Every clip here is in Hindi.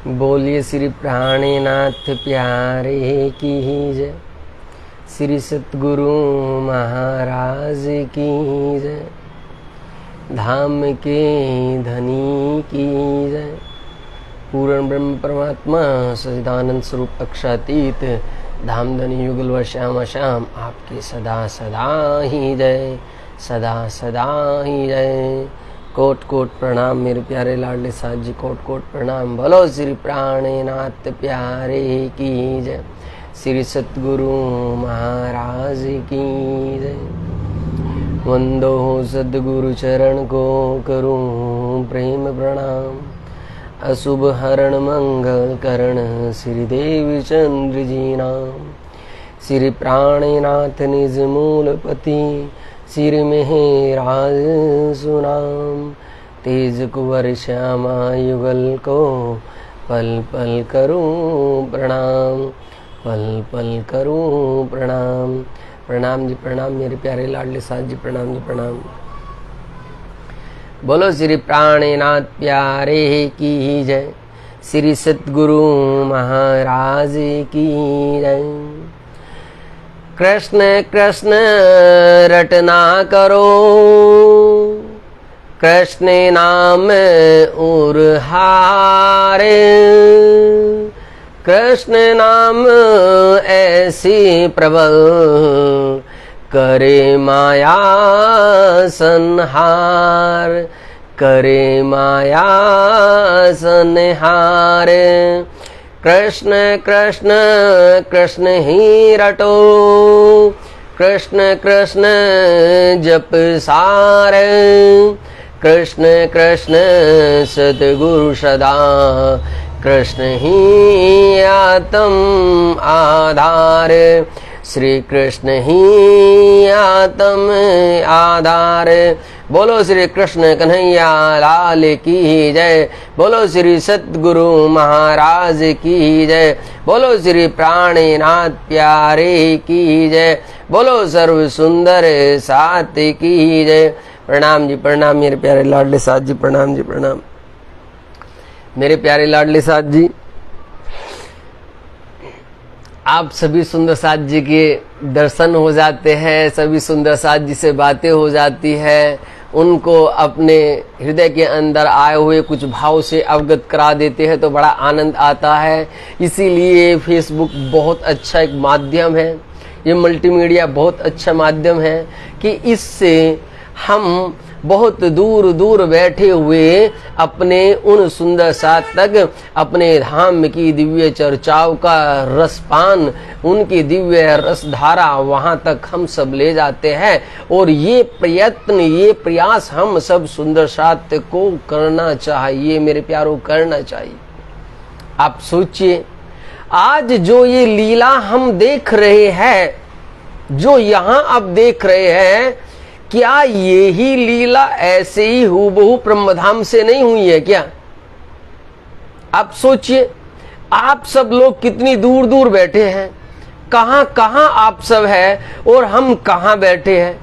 बोलिए श्री प्राणनाथ प्यारे की जय, श्री सतगुरु महाराज की जय, धाम के धनी की जय। पूर्ण ब्रह्म परमात्मा सच्चिदानंद स्वरूप अक्षातीत धाम धनी युगल व श्याम श्याम आपके सदा सदा ही जय, सदा सदा ही जय। कोट कोट प्रणाम मेरे प्यारे लाडले साथ जी, कोट कोट प्रणाम। बोलो श्री प्राणनाथ प्यारे की जय, श्री सतगुरु महाराज की जय। वंदो सद्गुरु चरण को करूं प्रेम प्रणाम, अशुभ हरण मंगल करण श्री देवी चंद्र जी नाम। श्री प्राणनाथ निज मूलपति सिर में राज सुनाम, तेज कुंवर श्यामा युगल को पल पल करूं प्रणाम, पल पल करूं प्रणाम। प्रणाम जी प्रणाम मेरे प्यारे लाडले साथ जी, प्रणाम जी प्रणाम। बोलो श्री प्राणनाथ प्यारे की जय, श्री सतगुरु महाराज की जय। कृष्ण कृष्ण रटना करो, कृष्ण नाम और हारे। कृष्ण नाम ऐसी प्रबल, करे माया संहार, करे माया संहार। कृष्ण कृष्ण कृष्ण ही रटो, कृष्ण कृष्ण जप सार। कृष्ण कृष्ण सद्गुरु सदा, कृष्ण ही आत्म आधार। श्री कृष्ण ही आत्म आधार। बोलो श्री कृष्ण कन्हैया लाल की जय, बोलो श्री सतगुरु महाराज की जय, बोलो श्री प्राणनाथ प्यारे की जय, बोलो सर्व सुंदर साथ की जय। प्रणाम जी प्रणाम मेरे प्यारे लाडले साथ जी, प्रणाम जी प्रणाम मेरे प्यारे लाडले साथ जी। आप सभी सुंदर साथ जी के दर्शन हो जाते हैं, सभी सुंदर साथ जी से बातें हो जाती है, उनको अपने हृदय के अंदर आए हुए कुछ भाव से अवगत करा देते हैं तो बड़ा आनंद आता है। इसीलिए फेसबुक बहुत अच्छा एक माध्यम है, ये मल्टीमीडिया बहुत अच्छा माध्यम है कि इससे हम बहुत दूर दूर बैठे हुए अपने उन सुंदर साथ तक अपने धाम की दिव्य चर्चाओं का रसपान, उनकी दिव्य रसधारा वहां तक हम सब ले जाते हैं। और ये प्रयत्न, ये प्रयास हम सब सुंदर साथ को करना चाहिए मेरे प्यारों, करना चाहिए। आप सोचिए आज जो ये लीला हम देख रहे हैं, जो यहाँ अब देख रहे हैं, क्या ये ही लीला ऐसे ही हूबहू ब्रह्मधाम से नहीं हुई है क्या? आप सोचिए, आप सब लोग कितनी दूर दूर बैठे हैं, कहां कहां आप सब हैं और हम कहां बैठे हैं।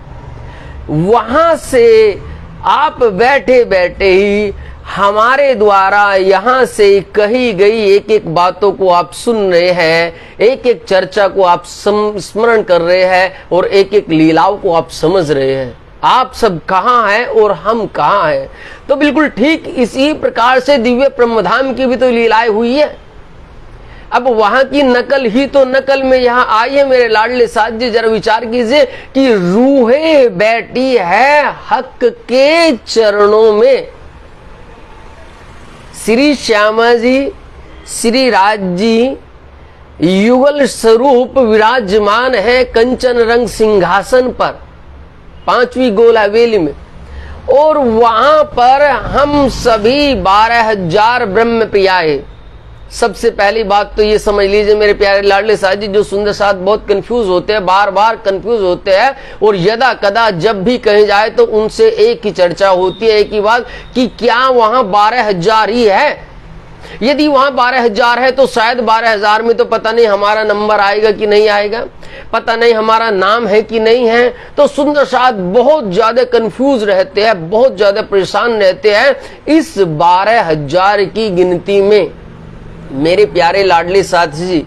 वहां से आप बैठे बैठे ही हमारे द्वारा यहाँ से कही गई एक एक बातों को आप सुन रहे हैं, एक एक चर्चा को आप स्मरण कर रहे हैं और एक एक लीलाओं को आप समझ रहे हैं। आप सब कहाँ हैं और हम कहाँ हैं। तो बिल्कुल ठीक इसी प्रकार से दिव्य ब्रह्मधाम की भी तो लीलाएं हुई है। अब वहां की नकल ही तो नकल में यहाँ आई है मेरे लाडले साथ जी। जरा विचार कीजिए कि रूहे बैठी है हक के चरणों में। श्री श्यामा जी, श्री राज जी युगल स्वरूप विराजमान है कंचन रंग सिंहासन पर, 5वीं गोल हवेली में। और वहां पर हम सभी 12,000 ब्रह्म प्रियाए। सबसे पहली बात तो ये समझ लीजिए मेरे प्यारे लाडले साथ जी, जो सुंदर साथ बहुत कंफ्यूज होते हैं, बार बार कंफ्यूज होते हैं और यदा कदा जब भी कहीं जाए तो उनसे एक ही चर्चा होती है, एक ही बात कि क्या वहां 12,000 ही है। यदि वहां 12,000 है तो शायद 12,000 में तो पता नहीं हमारा नंबर आएगा कि नहीं आएगा, पता नहीं हमारा नाम है कि नहीं है। तो सुंदर साथ बहुत ज्यादा कंफ्यूज रहते हैं, बहुत ज्यादा परेशान रहते हैं इस 12,000 की गिनती में। मेरे प्यारे लाडले साथी जी,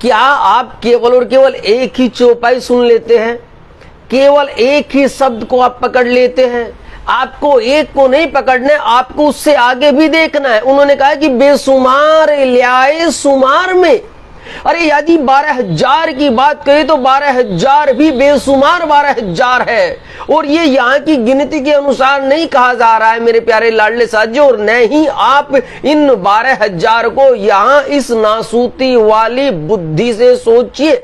क्या आप केवल और केवल एक ही चौपाई सुन लेते हैं? केवल एक ही शब्द को आप पकड़ लेते हैं? आपको एक को नहीं पकड़ना है, आपको उससे आगे भी देखना है। उन्होंने कहा कि बेसुमार ल्याए सुमार में। अरे यदि 12,000 की बात करें तो 12,000 भी बेसुमार 12,000 है, और ये यहाँ की गिनती के अनुसार नहीं कहा जा रहा है मेरे प्यारे लाडले साथियों। और न ही आप इन 12,000 को यहाँ इस नासूती वाली बुद्धि से सोचिए,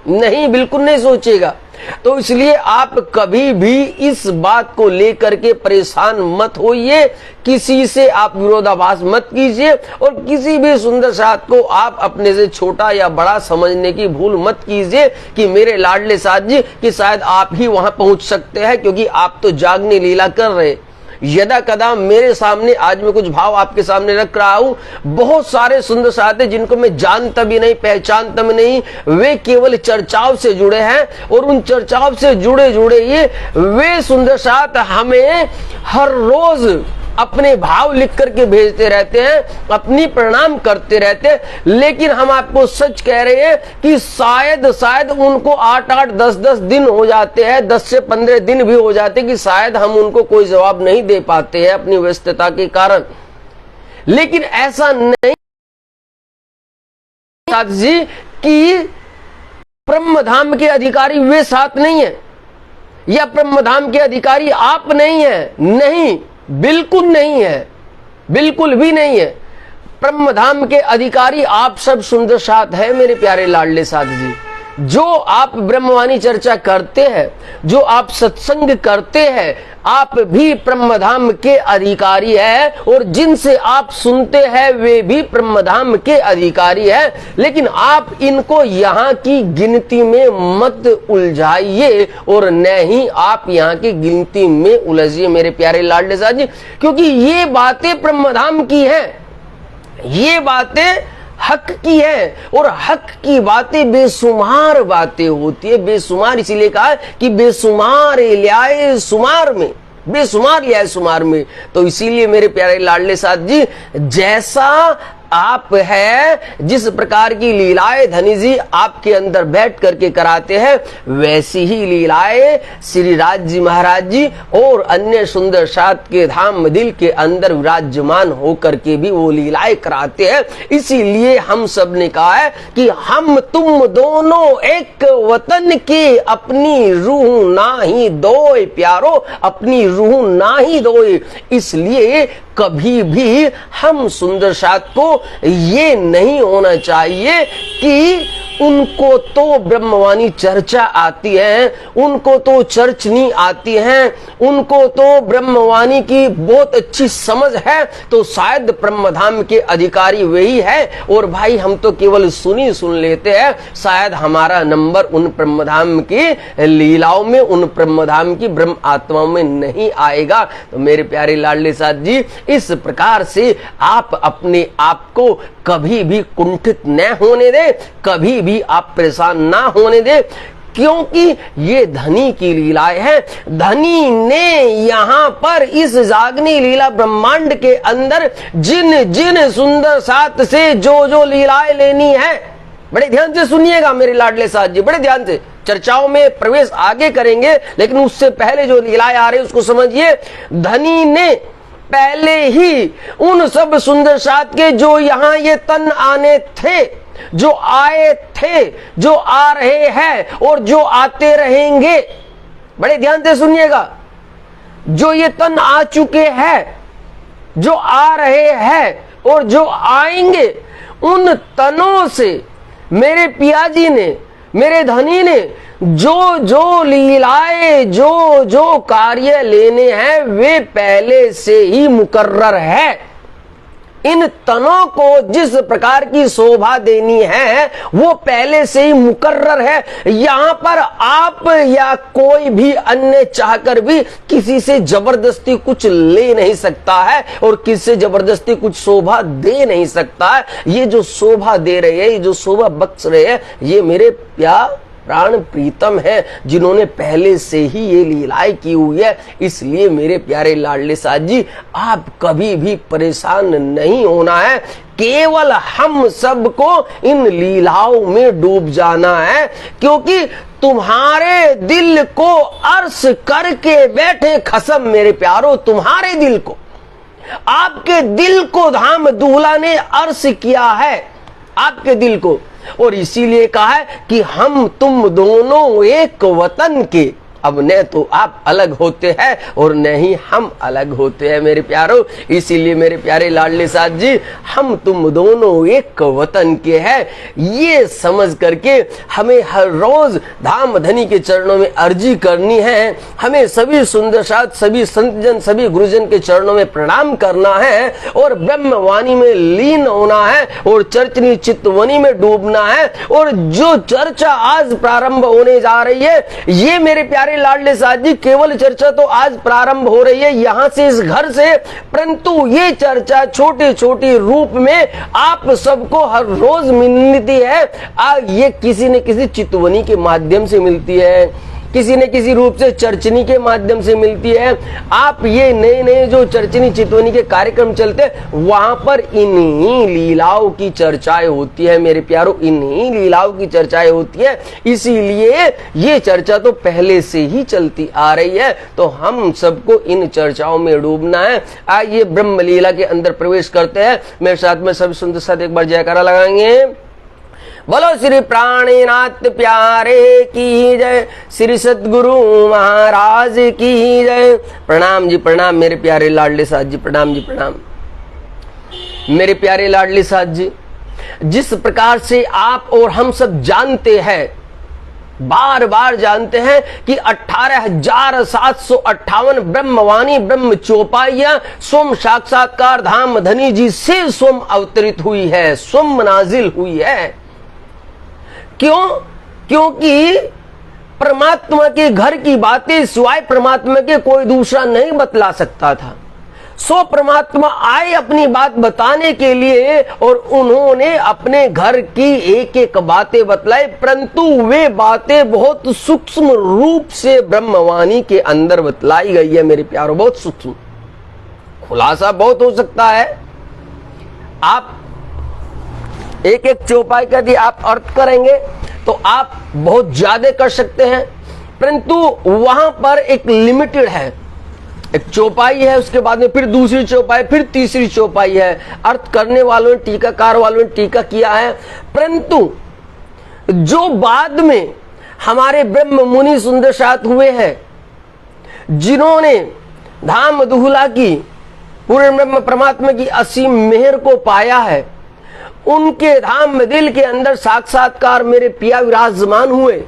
नहीं, बिल्कुल नहीं सोचिएगा। तो इसलिए आप कभी भी इस बात को लेकर के परेशान मत होइए, किसी से आप विरोधाभास मत कीजिए, और किसी भी सुंदर साथ को आप अपने से छोटा या बड़ा समझने की भूल मत कीजिए कि मेरे लाडले साथ जी कि शायद आप ही वहां पहुंच सकते हैं, क्योंकि आप तो जागने लीला कर रहे। यदा कदा मेरे सामने आज मैं कुछ भाव आपके सामने रख रहा हूं, बहुत सारे सुंदर साथ जिनको मैं जानता भी नहीं, पहचानता भी नहीं, वे केवल चर्चाओं से जुड़े हैं, और उन चर्चाओं से जुड़े जुड़े ये वे सुंदर साथ हमें हर रोज अपने भाव लिख करके भेजते रहते हैं, अपनी प्रणाम करते रहते हैं। लेकिन हम आपको सच कह रहे हैं कि शायद उनको 8-8, 10-10 दिन हो जाते हैं, 10 से 15 दिन भी हो जाते हैं कि शायद हम उनको कोई जवाब नहीं दे पाते हैं अपनी व्यस्तता के कारण। लेकिन ऐसा नहीं साथ जी कि ब्रह्मधाम के अधिकारी वे साथ नहीं है, या ब्रह्मधाम के अधिकारी आप नहीं है। नहीं, बिल्कुल नहीं है, बिल्कुल भी नहीं है। ब्रह्मधाम के अधिकारी आप सब सुंदर साथ है मेरे प्यारे लाडले साथ जी। जो आप ब्रह्मवाणी चर्चा करते हैं, जो आप सत्संग करते हैं, आप भी ब्रह्मधाम के अधिकारी है, और जिनसे आप सुनते हैं वे भी ब्रह्मधाम के अधिकारी है। लेकिन आप इनको यहाँ की गिनती में मत उलझाइए, और न ही आप यहाँ की गिनती में उलझिए मेरे प्यारे लाडले साथ जी, क्योंकि ये बातें ब्रह्मधाम की हैं, ये बातें हक की है, और हक की बातें बेसुमार बातें होती है। बेसुमार इसीलिए कहा कि बेसुमार ल्याए सुमार में, बेसुमार ल्याए सुमार में। तो इसीलिए मेरे प्यारे लाडले साथ जी, जैसा आप है, जिस प्रकार की लीलाएं धनी जी आपके अंदर बैठ करके कराते हैं, वैसी ही लीलाएं श्री राज जी महाराज जी और अन्य सुंदर साथ के धाम दिल के अंदर विराजमान होकर के भी वो लीलाएं कराते हैं। इसीलिए हम सब ने कहा है कि हम तुम दोनों एक वतन के, अपनी रूह ना ही दोए प्यारो, अपनी रूह ना ही दोए। इसलिए कभी भी हम सुंदर साथ को ये नहीं होना चाहिए कि उनको तो ब्रह्मवाणी चर्चा आती है, उनको तो चर्चनी आती है, उनको तो ब्रह्मवाणी की बहुत अच्छी समझ है, तो शायद ब्रह्मधाम के अधिकारी वही है। और भाई हम तो केवल सुन लेते हैं, शायद हमारा नंबर उन ब्रह्मधाम की लीलाओं में, उन ब्रह्मधाम की ब्रह्म आत्माओं में नहीं आएगा। तो मेरे प्यारे लाडले साथ जी, इस प्रकार से आप अपने आप को कभी भी कुंठित न होने दे, कभी भी आप परेशान ना होने दे, क्योंकि ये धनी की लीलाएं हैं। धनी ने यहाँ पर इस जागनी लीला ब्रह्मांड के अंदर जिन जिन सुंदर साथ से जो लीलाएं लेनी है, बड़े ध्यान से सुनिएगा मेरे लाडले साथ जी, बड़े ध्यान से। चर्चाओं में प्रवेश आगे करेंगे, लेकिन उससे पहले जो लीलाएं आ रही है उसको समझिए। धनी ने पहले ही उन सब सुंदर साथ के जो यहाँ ये तन आने थे, जो आए थे, जो आ रहे हैं और जो आते रहेंगे, बड़े ध्यान से सुनिएगा, जो ये तन आ चुके हैं, जो आ रहे हैं और जो आएंगे, उन तनों से मेरे पियाजी ने, मेरे धनी ने जो लीलाएं, जो कार्य लेने हैं, वे पहले से ही मुकर्रर है। इन तनों को जिस प्रकार की शोभा देनी है वो पहले से ही मुकर्रर है। यहाँ पर आप या कोई भी अन्य चाहकर भी किसी से जबरदस्ती कुछ ले नहीं सकता है और किसी से जबरदस्ती कुछ शोभा दे नहीं सकता है। ये जो शोभा दे रहे हैं, ये जो शोभा बख्श रहे हैं, ये मेरे प्राण प्रीतम है, जिन्होंने पहले से ही ये लीलाएं की हुई है। इसलिए मेरे प्यारे लाडले साथ जी, आप कभी भी परेशान नहीं होना है, केवल हम सबको इन लीलाओं में डूब जाना है, क्योंकि तुम्हारे दिल को अर्श करके बैठे खसम मेरे प्यारो, तुम्हारे दिल को, आपके दिल को धाम दूल्हा ने अर्श किया है, आपके दिल को। और इसीलिए कहा है कि हम तुम दोनों एक वतन के। अब न तो आप अलग होते हैं और न ही हम अलग होते हैं मेरे प्यारो। इसीलिए मेरे प्यारे लाडले साथ जी, हम तुम दोनों एक वतन के हैं, ये समझ करके हमें हर रोज धाम धनी के चरणों में अर्जी करनी है। हमें सभी सुंदर साथ, सभी संतजन, सभी गुरुजन के चरणों में प्रणाम करना है और ब्रह्मवाणी में लीन होना है और चर्चनी चितवनी में डूबना है। और जो चर्चा आज प्रारंभ होने जा रही है, ये मेरे प्यारे लाडले साथ जी, केवल चर्चा तो आज प्रारंभ हो रही है यहां से, इस घर से, परंतु ये चर्चा छोटे छोटे रूप में आप सबको हर रोज मिलती है। ये किसी न किसी चितवनी के माध्यम से मिलती है, किसी न किसी रूप से चर्चनी के माध्यम से मिलती है। आप ये नए नए जो चर्चनी चितवनी के कार्यक्रम चलते हैं, वहां पर इन्हीं लीलाओं की चर्चाएं होती है मेरे प्यारों, इन्हीं लीलाओं की चर्चाएं होती है। इसीलिए ये चर्चा तो पहले से ही चलती आ रही है, तो हम सबको इन चर्चाओं में डूबना है। आइए ब्रह्म लीला के अंदर प्रवेश करते हैं। मेरे साथ में सभी सुंदर साथ एक बार जयकारा लगाएंगे। बोलो श्री प्राणनाथ प्यारे की जय, श्री सतगुरु महाराज की जय। प्रणाम जी प्रणाम मेरे प्यारे लाडले साथ जी, प्रणाम जी प्रणाम मेरे प्यारे लाडले साथ जी। जिस प्रकार से आप और हम सब जानते हैं, बार बार जानते हैं कि 18,758 ब्रह्मवाणी ब्रह्म चौपाइयां स्वयं साक्षात्कार धाम धनी जी से स्वयं अवतरित हुई है, स्वयं नाजिल हुई है। क्यों? क्योंकि परमात्मा के घर की बातें सिवाय परमात्मा के कोई दूसरा नहीं बतला सकता था। सो परमात्मा आए अपनी बात बताने के लिए और उन्होंने अपने घर की एक एक बातें बतलाई, परंतु वे बातें बहुत सूक्ष्म रूप से ब्रह्मवाणी के अंदर बतलाई गई है मेरे प्यारो, बहुत सूक्ष्म। खुलासा बहुत हो सकता है, आप एक एक चौपाई का यदि आप अर्थ करेंगे तो आप बहुत ज्यादा कर सकते हैं, परंतु वहां पर एक लिमिटेड है। एक चौपाई है, उसके बाद में फिर दूसरी चौपाई, फिर तीसरी चौपाई है। अर्थ करने वालों ने, टीकाकार वालों ने टीका किया है, परंतु जो बाद में हमारे ब्रह्म मुनि सुंदर साथ हुए हैं, जिन्होंने धाम दूल्हा की पूर्ण ब्रह्म परमात्मा की असीम मेहर को पाया है, उनके धाम दिल के अंदर साक्षात्कार मेरे पिया विराजमान हुए,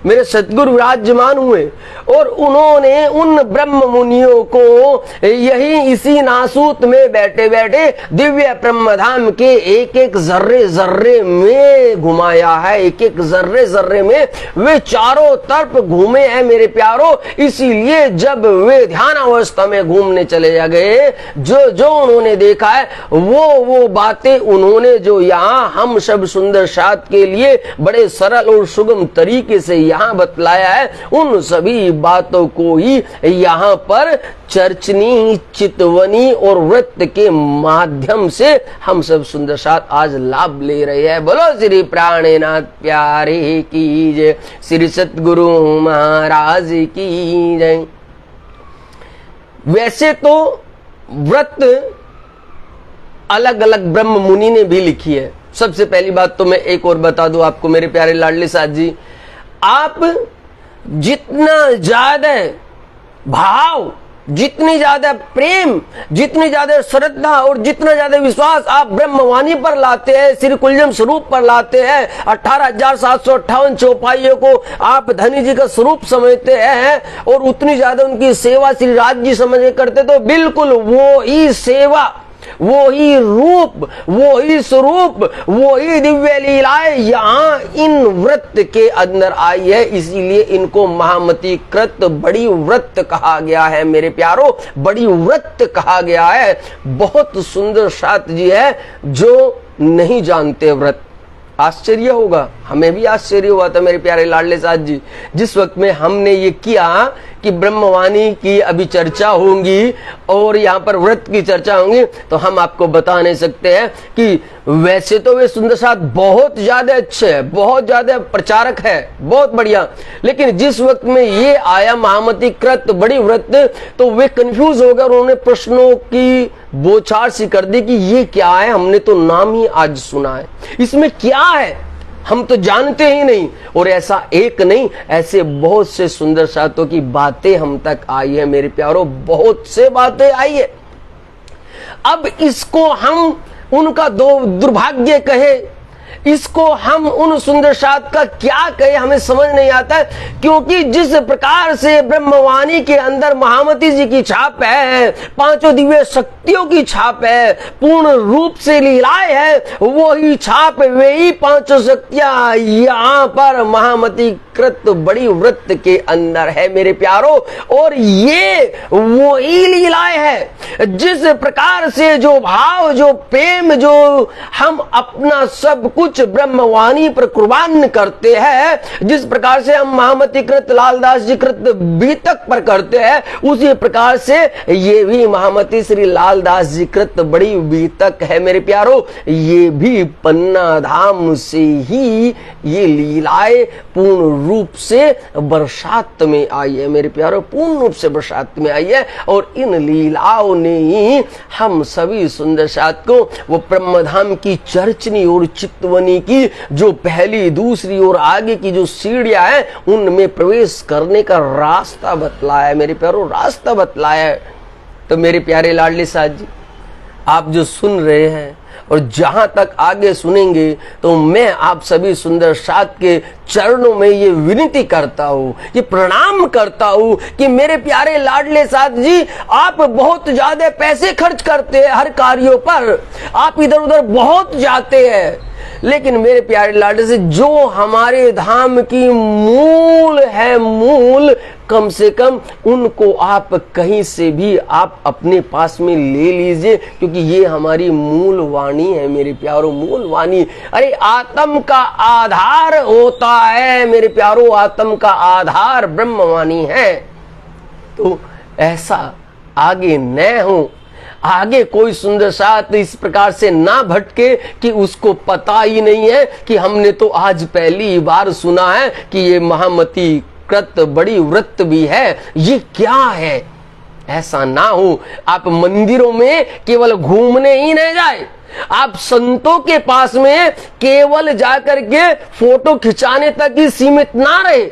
मेरे सतगुरु विराजमान हुए और उन्होंने उन ब्रह्म मुनियों को यही इसी नासूत में बैठे बैठे दिव्य ब्रह्म धाम के एक एक जर्रे जर्रे में घुमाया है। एक एक जर्रे जर्रे में वे चारों तरफ घूमे हैं मेरे प्यारो। इसीलिए जब वे ध्यान अवस्था में घूमने चले गए, जो जो उन्होंने देखा है वो बातें उन्होंने जो यहाँ हम सब सुंदर साथ के लिए बड़े सरल और सुगम तरीके से यहाँ बतलाया है, उन सभी बातों को ही यहाँ पर चर्चनी चितवनी और व्रत के माध्यम से हम सब सुंदर साथ आज लाभ ले रहे हैं। बोलो श्री प्राणनाथ प्यारे की जय, श्री सतगुरु महाराज की जय। वैसे तो व्रत अलग अलग ब्रह्म मुनि ने भी लिखी है। सबसे पहली बात तो मैं एक और बता दूं आपको मेरे प्यारे लाडले साथ जी, आप जितना ज्यादा भाव, जितनी ज्यादा प्रेम, जितनी ज्यादा श्रद्धा और जितना ज्यादा विश्वास आप ब्रह्मवाणी पर लाते हैं, श्री कुलजम स्वरूप पर लाते हैं, 18,758 चौपाइयों को आप धनी जी का स्वरूप समझते हैं और उतनी ज्यादा उनकी सेवा श्री राज जी समझ करते, तो बिल्कुल वो ही सेवा, वो ही रूप, वो ही स्वरूप, वो ही दिव्य लीलाएं यहाँ इन व्रत के अंदर आई है। इसीलिए इनको महामती कृत बड़ी व्रत कहा गया है मेरे प्यारो, बड़ी व्रत कहा गया है। बहुत सुंदर साथ जी है जो नहीं जानते व्रत, आश्चर्य होगा, हमें भी आश्चर्य हुआ था मेरे प्यारे लाडले साथ जी, जिस वक्त में हमने ये किया कि ब्रह्मवाणी की अभी चर्चा होंगी और यहाँ पर व्रत की चर्चा होंगी, तो हम आपको बता नहीं सकते हैं कि वैसे तो वे सुंदर साथ बहुत ज्यादा अच्छे है, बहुत ज्यादा प्रचारक है, बहुत बढ़िया, लेकिन जिस वक्त में ये आया महामती कृत बड़ी व्रत, तो वे कंफ्यूज हो गए और उन्होंने प्रश्नों की बौछार सी कर दी कि ये क्या है, हमने तो नाम ही आज सुना है, इसमें क्या है, हम तो जानते ही नहीं। और ऐसा एक नहीं, ऐसे बहुत से सुंदर सातों की बातें हम तक आई है मेरे प्यारों, बहुत से बातें आई है। अब इसको हम उनका दुर्भाग्य कहे, इसको हम उन सुंदर सात का क्या कहे, हमें समझ नहीं आता, क्योंकि जिस प्रकार से ब्रह्मवाणी के अंदर महामती जी की छाप है, पांचों दिव्य शक्तियों की छाप है, पूर्ण रूप से लीलाएं है, वही छाप, वही पांचों शक्तियां यहाँ पर महामती कृत बड़ी व्रत के अंदर है मेरे प्यारों। और ये वही लीलाएं है, जिस प्रकार से जो भाव, जो प्रेम, जो हम अपना सब कुछ ब्रह्मवाणी पर कुर्बान करते हैं, जिस प्रकार से हम महामती कृत लालदास जी कृत बीतक पर करते हैं, उसी प्रकार से ये भी महामती श्री लालदास जी कृत बड़ी बीतक है मेरे प्यारों। ये भी पन्ना धाम से ही ये लीलाएं पूर्ण रूप से बरसात में आई है मेरे प्यारों, पूर्ण रूप से बरसात में आई है। और इन लीलाओं ने ही हम सभी सुंदर सात को वो ब्रह्मधाम की चर्चनी और चितवनी की जो पहली, दूसरी और आगे की जो सीढ़ियां हैं, उनमें प्रवेश करने का रास्ता बतलाया मेरे प्यारों, रास्ता बतलाया है। तो मेरे प्यारे लाडले साथ जी, आप जो सुन रहे हैं और जहां तक आगे सुनेंगे, तो मैं आप सभी सुंदर सात के चरणों में ये विनती करता हूं, ये प्रणाम करता हूं कि मेरे प्यारे लाडले साथ जी, आप बहुत ज्यादा पैसे खर्च करते हैं हर कार्यों पर, आप इधर उधर बहुत जाते हैं, लेकिन मेरे प्यारे लाडले से जो हमारे धाम की मूल है, मूल, कम से कम उनको आप कहीं से भी आप अपने पास में ले लीजिए, क्योंकि ये हमारी मूल वाणी है मेरे प्यारों, मूल वाणी। अरे आत्म का आधार होता है मेरे प्यारों, आत्म का आधार ब्रह्मवाणी है। तो ऐसा आगे न हो, आगे कोई सुंदर साथ इस प्रकार से ना भटके कि उसको पता ही नहीं है कि हमने तो आज पहली बार सुना है कि ये महामती कृत बड़ी व्रत भी है, ये क्या है। ऐसा ना हो, आप मंदिरों में केवल घूमने ही नहीं जाए, आप संतों के पास में केवल जाकर के फोटो खिंचाने तक ही सीमित ना रहे,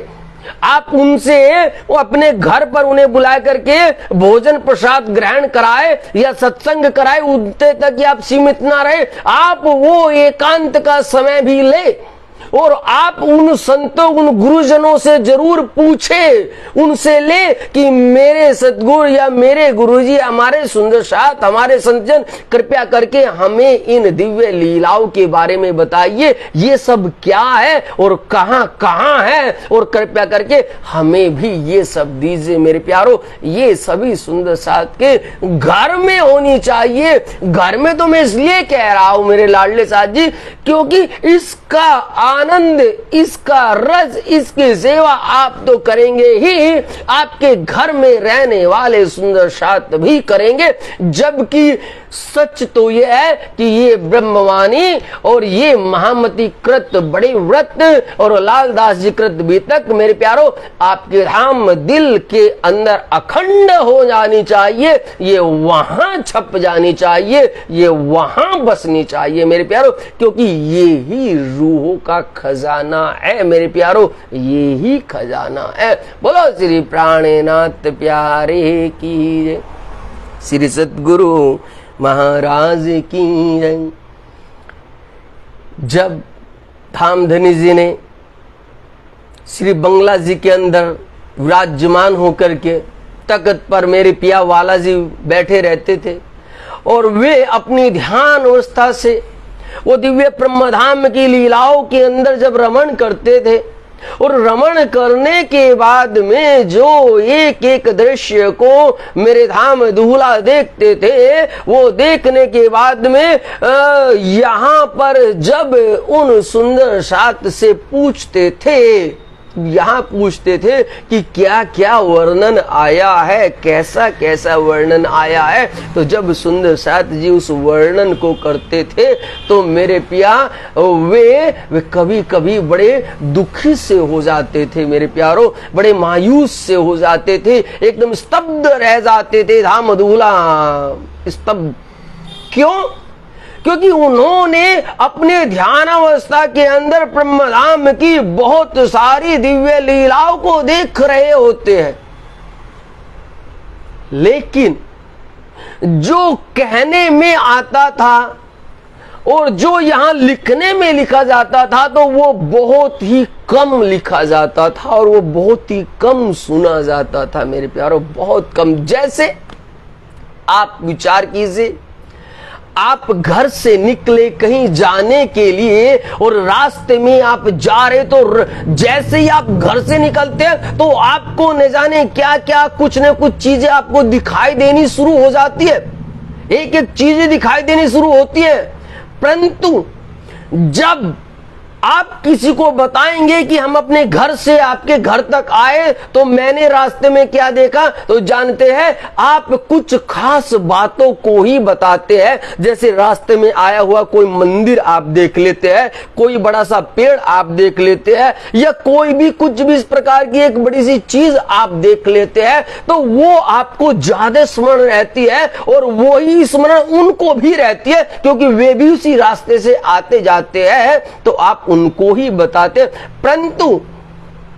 आप उनसे वो अपने घर पर उन्हें बुला करके भोजन प्रसाद ग्रहण कराए या सत्संग कराए, उतने तक ही आप सीमित ना रहे, आप वो एकांत का समय भी ले और आप उन संतों, उन गुरुजनों से जरूर पूछे, उनसे ले कि मेरे सतगुरु या मेरे गुरुजी, हमारे सुंदर साथ, हमारे संतजन, कृपया करके हमें इन दिव्य लीलाओं के बारे में बताइए, ये सब क्या है और कहां कहां है, और कृपया करके हमें भी ये सब दीजिए मेरे प्यारो। ये सभी सुंदर साथ के घर में होनी चाहिए। घर में तो मैं इसलिए कह रहा हूं मेरे लाडले साथ जी, क्योंकि इसका आनंद, इसका रस, इसकी सेवा आप तो करेंगे ही, आपके घर में रहने वाले सुंदर साथ भी करेंगे। जबकि सच तो यह है कि ये ब्रह्मवाणी और ये महामती कृत बड़ी व्रत और लालदास जी कृत बीतक मेरे प्यारो आपके धाम दिल के अंदर अखंड हो जानी चाहिए, ये वहां छप जानी चाहिए, ये वहां बसनी चाहिए मेरे प्यारो, क्योंकि ये ही रूहों का खजाना है मेरे प्यारो, ये ही खजाना है। बोलो श्री प्राणनाथ प्यारे की, श्री सतगुरु महाराज की जय। जब धामधनी जी ने श्री बंगला जी के अंदर विराजमान होकर के तख्त पर मेरे पिया वाला जी बैठे रहते थे और वे अपनी ध्यान अवस्था से वो दिव्य ब्रह्मधाम की लीलाओं के अंदर जब रमण करते थे, और रमण करने के बाद में जो एक एक दृश्य को मेरे धाम दूल्हा देखते थे, वो देखने के बाद में यहाँ पर जब उन सुंदर साथ से पूछते थे, यहाँ पूछते थे कि क्या क्या वर्णन आया है, कैसा कैसा वर्णन आया है, तो जब सुंदर साथ जी उस वर्णन को करते थे तो मेरे पिया वे कभी कभी बड़े दुखी से हो जाते थे, मेरे प्यारो बड़े मायूस से हो जाते थे, एकदम स्तब्ध रह जाते थे धाम दूल्हा, स्तब्ध। क्यों? क्योंकि उन्होंने अपने ध्यान अवस्था के अंदर ब्रह्मधाम की बहुत सारी दिव्य लीलाओं को देख रहे होते हैं, लेकिन जो कहने में आता था और जो यहां लिखने में लिखा जाता था तो वो बहुत ही कम लिखा जाता था और वो बहुत ही कम सुना जाता था, मेरे प्यारो, बहुत कम। जैसे आप विचार कीजिए, आप घर से निकले कहीं जाने के लिए और रास्ते में आप जा रहे, तो जैसे ही आप घर से निकलते हैं तो आपको न जाने क्या क्या कुछ न कुछ चीजें आपको दिखाई देनी शुरू हो जाती है, एक एक चीजें दिखाई देनी शुरू होती है। परंतु जब आप किसी को बताएंगे कि हम अपने घर से आपके घर तक आए तो मैंने रास्ते में क्या देखा, तो जानते हैं आप कुछ खास बातों को ही बताते हैं। जैसे रास्ते में आया हुआ कोई मंदिर आप देख लेते हैं, कोई बड़ा सा पेड़ आप देख लेते हैं, या कोई भी कुछ भी इस प्रकार की एक बड़ी सी चीज आप देख लेते हैं, तो वो आपको ज्यादा स्मरण रहती है और वही स्मरण उनको भी रहती है, क्योंकि वे भी उसी रास्ते से आते जाते हैं, तो आप उनको ही बताते। परंतु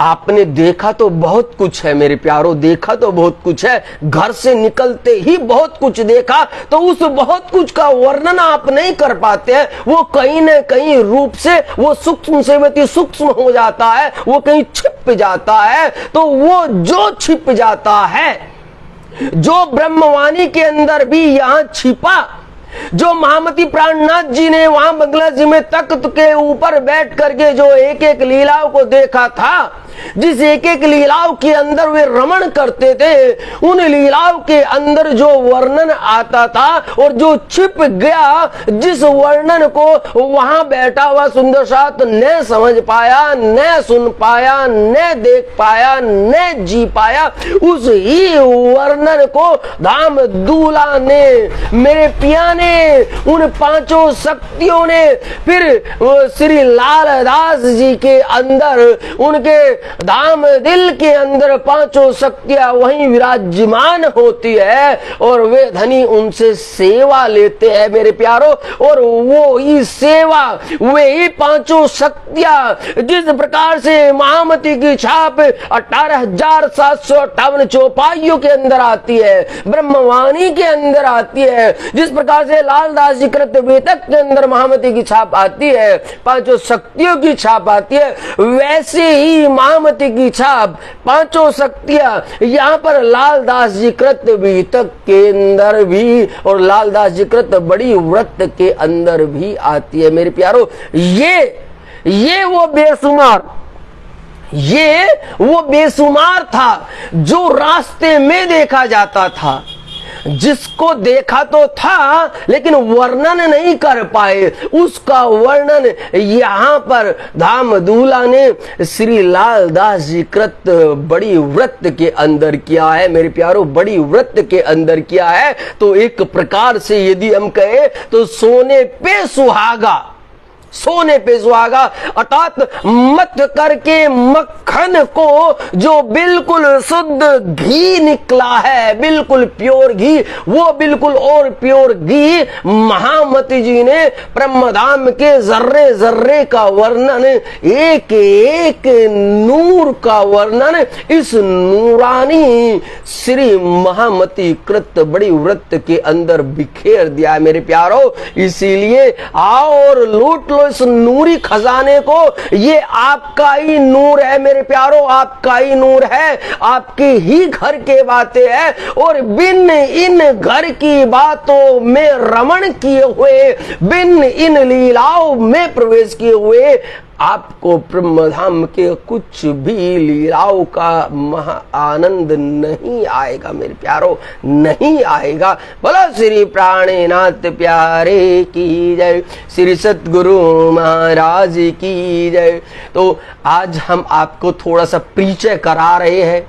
आपने देखा तो बहुत कुछ है मेरे प्यारो, देखा तो बहुत कुछ है, घर से निकलते ही बहुत कुछ देखा, तो उस बहुत कुछ का वर्णन आप नहीं कर पाते हैं। वो कहीं न कहीं रूप से वो सूक्ष्म से सूक्ष्म हो जाता है, वो कहीं छिप जाता है। तो वो जो छिप जाता है, जो ब्रह्मवाणी के अंदर भी यहां छिपा, जो महामती प्राणनाथ जी ने वहां बंगला जी में तख्त के ऊपर बैठ करके जो एक एक लीलाओं को देखा था, जिस एक एक लीलाओं के अंदर वे रमण करते थे, उन लीलाओं के अंदर जो वर्णन आता था और जो छिप गया, जिस वर्णन को वहां बैठा हुआ सुंदर साथ न समझ पाया, न सुन पाया, न देख पाया, न जी पाया, उस ही वर्णन को धाम दूल्हा ने, मेरे पिया ने, उन पांचों शक्तियों ने फिर श्री लालदास जी के अंदर, उनके धाम दिल के अंदर पांचों शक्तियां वहीं विराजमान होती है और वे धनी उनसे सेवा लेते हैं मेरे प्यारो। और वो ही सेवा, वे ही पांचों शक्तियां जिस प्रकार से महामती की छाप 18,758 चौपाइयों के अंदर आती है, ब्रह्मवाणी के अंदर आती है, जिस प्रकार से लालदास जी कृत वेतक के अंदर महामती की छाप आती है, पांचों शक्तियों की छाप आती है, वैसे ही महामती की छाप, पांचों शक्तियां यहाँ पर लालदास जी कृत वेतक के अंदर भी और लालदास जी कृत बड़ी व्रत के अंदर भी आती है मेरे प्यारो। ये वो बेसुमार था जो रास्ते में देखा जाता था, जिसको देखा तो था लेकिन वर्णन नहीं कर पाए, उसका वर्णन यहाँ पर धाम दूल्हा ने श्री लालदास जी कृत बड़ी व्रत के अंदर किया है मेरे प्यारो, बड़ी व्रत के अंदर किया है। तो एक प्रकार से यदि हम कहे तो सोने पे सुहागा, सोने पे सुहागा, अर्थात मत करके मक्खन को जो बिल्कुल शुद्ध घी निकला है, बिल्कुल प्योर घी, वो बिल्कुल और प्योर घी महामती जी ने ब्रह्मधाम के जर्रे जर्रे का वर्णन, एक एक नूर का वर्णन इस नूरानी श्री महामती कृत बड़ी व्रत के अंदर बिखेर दिया है मेरे प्यारो। इसीलिए आओ और लूट इस नूरी खजाने को, ये आपका ही नूर है मेरे प्यारो, आपका ही नूर है, आपके ही घर के बातें हैं। और बिन इन घर की बातों में रमण किए हुए, बिन इन लीलाओं में प्रवेश किए हुए आपको ब्रह्मधाम के कुछ भी लीलाओं का महा आनंद नहीं आएगा मेरे प्यारो, नहीं आएगा। बोलो श्री प्राणनाथ प्यारे की जय, श्री सतगुरु महाराज की जय। तो आज हम आपको थोड़ा सा परिचय करा रहे हैं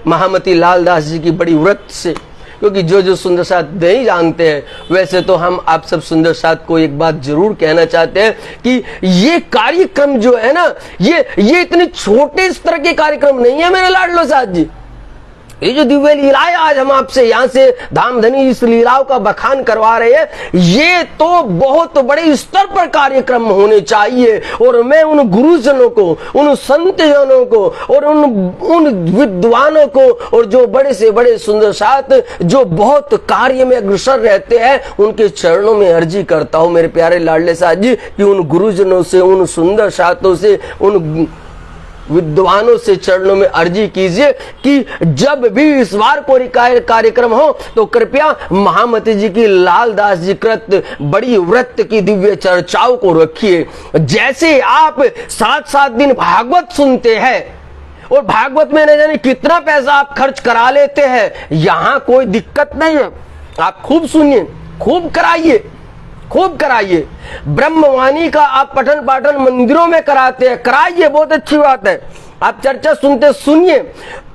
महामती लाल दास जी की बड़ी व्रत से, क्योंकि जो सुंदर साथ नहीं जानते हैं, वैसे तो हम आप सब सुंदर साथ को एक बात जरूर कहना चाहते हैं कि ये कार्यक्रम जो है ना, ये इतने छोटे स्तर के कार्यक्रम नहीं है मेरे लाडलो साथ जी। ये जो दिव्य लीलाएं आज हम आपसे यहाँ से धामधनी इस लीलाओं का बखान करवा रहे हैं, ये तो बहुत बड़े स्तर पर कार्यक्रम होने चाहिए। और मैं उन गुरुजनों को, उन संतजनों को और उन विद्वानों को और जो बड़े से बड़े सुंदर साथ जो बहुत कार्य में अग्रसर रहते हैं, उनके चरणों में अर्जी करता हूं मेरे प्यारे लाडले साथ जी कि उन गुरुजनों से, उन सुंदर साथों से, उन विद्वानों से चरणों में अर्जी कीजिए कि जब भी इस बार कोई कार्यक्रम हो तो कृपया महामती जी की लाल दास जी कृत बड़ी व्रत की दिव्य चर्चाओं को रखिए। जैसे आप 7-7 दिन भागवत सुनते हैं और भागवत में न जाने कितना पैसा आप खर्च करा लेते हैं, यहां कोई दिक्कत नहीं है। आप खूब सुनिए, खूब कराइए, खूब कराइए। ब्रह्मवाणी का आप पठन पाठन मंदिरों में कराते हैं, कराइए, बहुत अच्छी बात है। आप चर्चा सुनते सुनिए,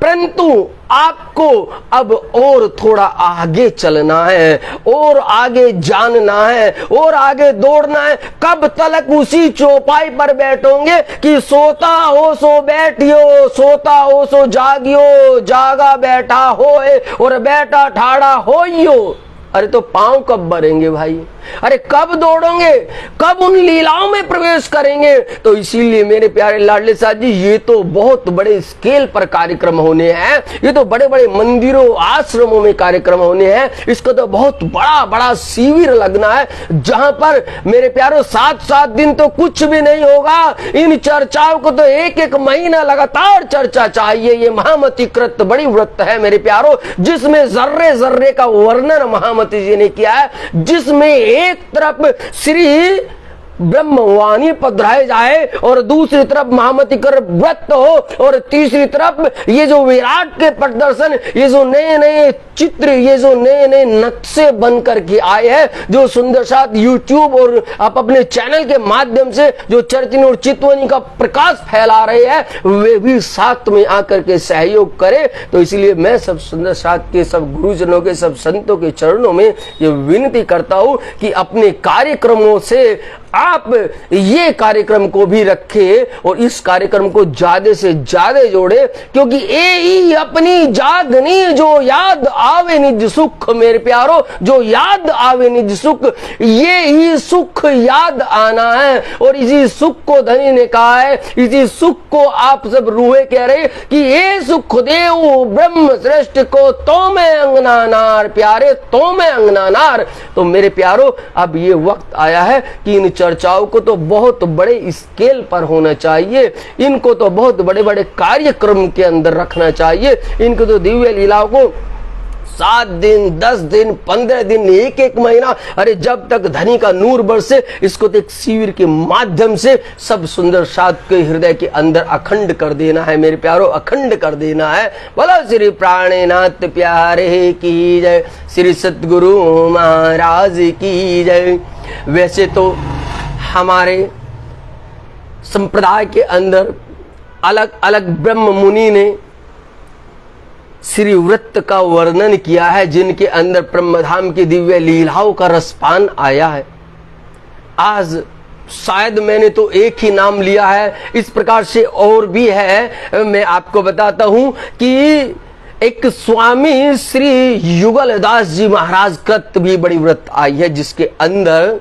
परंतु आपको अब और थोड़ा आगे चलना है, और आगे जानना है, और आगे दौड़ना है। कब तक उसी चौपाई पर बैठोगे कि सोता हो सो बैठियो, सोता हो सो जागियो, जागा बैठा होए और बैठा ठाड़ा होइयो। अरे तो पांव कब भरेंगे भाई? अरे कब दौड़ोगे? कब उन लीलाओं में प्रवेश करेंगे? तो इसीलिए मेरे प्यारे लाडले साथ जी, ये तो बहुत बड़े स्केल पर कार्यक्रम होने हैं, ये तो बड़े बड़े मंदिरों आश्रमों में कार्यक्रम होने हैं। इसका तो बहुत बड़ा बड़ा शिविर लगना है, जहां पर मेरे प्यारों 7-7 दिन तो कुछ भी नहीं होगा। इन चर्चाओं को तो 1-1 महीना लगातार चर्चा चाहिए। ये महामती कृत बड़ी व्रत है मेरे प्यारों, जिसमें जर्रे जर्रे का वर्णन महामती जी ने किया है, जिसमें एक तरफ श्री ब्रह्मवाणी पधराए जाए और दूसरी तरफ महामती कर व्रत हो, और तीसरी तरफ ये जो विराट के प्रदर्शन, ये जो नए नए चित्र, ये जो नए नए नक्शे बन करके आए हैं, जो सुंदर साथ यूट्यूब और आप अपने चैनल के माध्यम से जो चर्चिनी और चितवनी का प्रकाश फैला रहे हैं, वे भी साथ में आकर के सहयोग करे। तो इसलिए मैं सब सुंदर साथ के सब गुरुजनों के, सब संतों के चरणों में ये विनती करता हूं कि अपने कार्यक्रमों से आप ये कार्यक्रम को भी रखें और इस कार्यक्रम को ज्यादा से ज्यादा जोड़े, क्योंकि ए अपनी जागनी जो याद आवे निज सुख मेरे प्यारो, जो याद आवे निज सुख, ये ही सुख याद आना है। और इसी सुख को धनी ने कहा है, इसी सुख को आप सब रूहे कह रहे कि ये सुख देव ब्रह्म श्रेष्ठ को तो मैं अंगना नार प्यारे, तो मैं अंगना नार। तो मेरे प्यारो, अब ये वक्त आया है कि इन चर्चाओं को तो बहुत बड़े स्केल पर होना चाहिए, इनको तो बहुत बड़े बड़े कार्यक्रम के अंदर रखना चाहिए। इनको तो दिव्य लीलाओं को 7 दिन, 10 दिन, 15 दिन, 1-1 महीना, अरे जब तक धनी का नूर बरसे, इसको तो एक शिविर के माध्यम से सब सुंदर साथ के हृदय के अंदर अखंड कर देना है मेरे प्यारो, अखंड कर देना है। बोलो श्री प्राणनाथ प्यारे की जय, श्री सतगुरु महाराज की जय। वैसे तो हमारे संप्रदाय के अंदर अलग अलग ब्रह्म मुनि ने श्री व्रत का वर्णन किया है, जिनके अंदर ब्रह्मधाम की दिव्य लीलाओं का रसपान आया है। आज शायद मैंने तो एक ही नाम लिया है, इस प्रकार से और भी है। मैं आपको बताता हूं कि एक स्वामी श्री युगल दास जी महाराज कृत भी बड़ी व्रत आई है, जिसके अंदर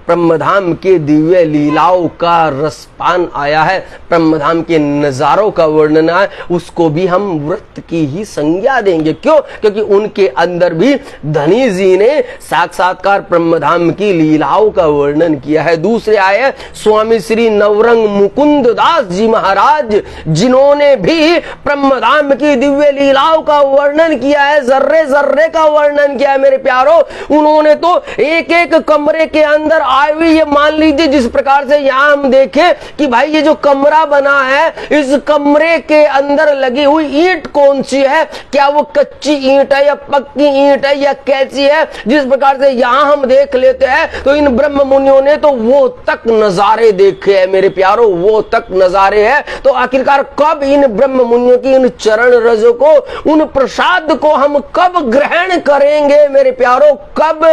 ब्रह्मधाम के दिव्य लीलाओं का रसपान आया है, ब्रह्मधाम के नजारों का वर्णन है। उसको भी हम व्रत की ही संज्ञा देंगे। क्यों? क्योंकि उनके अंदर भी धनी जी ने साक्षात्कार ब्रह्मधाम की लीलाओं का वर्णन किया है। दूसरे आए स्वामी श्री नवरंग मुकुंद दास जी महाराज, जिन्होंने भी ब्रह्मधाम की दिव्य लीलाओं का वर्णन किया है, जर्रे जर्रे का वर्णन किया है मेरे प्यारो। उन्होंने तो एक एक कमरे के अंदर आए हुए, ये मान लीजिए जिस प्रकार से यहाँ हम देखें कि भाई ये जो कमरा बना है, इस कमरे के अंदर लगी हुई ईंट कौन सी है, क्या वो कच्ची ईंट है या पक्की ईंट है या कैसी है। जिस प्रकार से यहाँ हम देख लेते हैं तो इन ब्रह्म मुनियों ने तो वो तक नजारे देखे हैं मेरे प्यारो, वो तक नजारे हैं। तो आखिरकार कब इन ब्रह्म मुनियों की इन चरण रजों को, उन प्रसाद को हम कब ग्रहण करेंगे मेरे प्यारो, कब?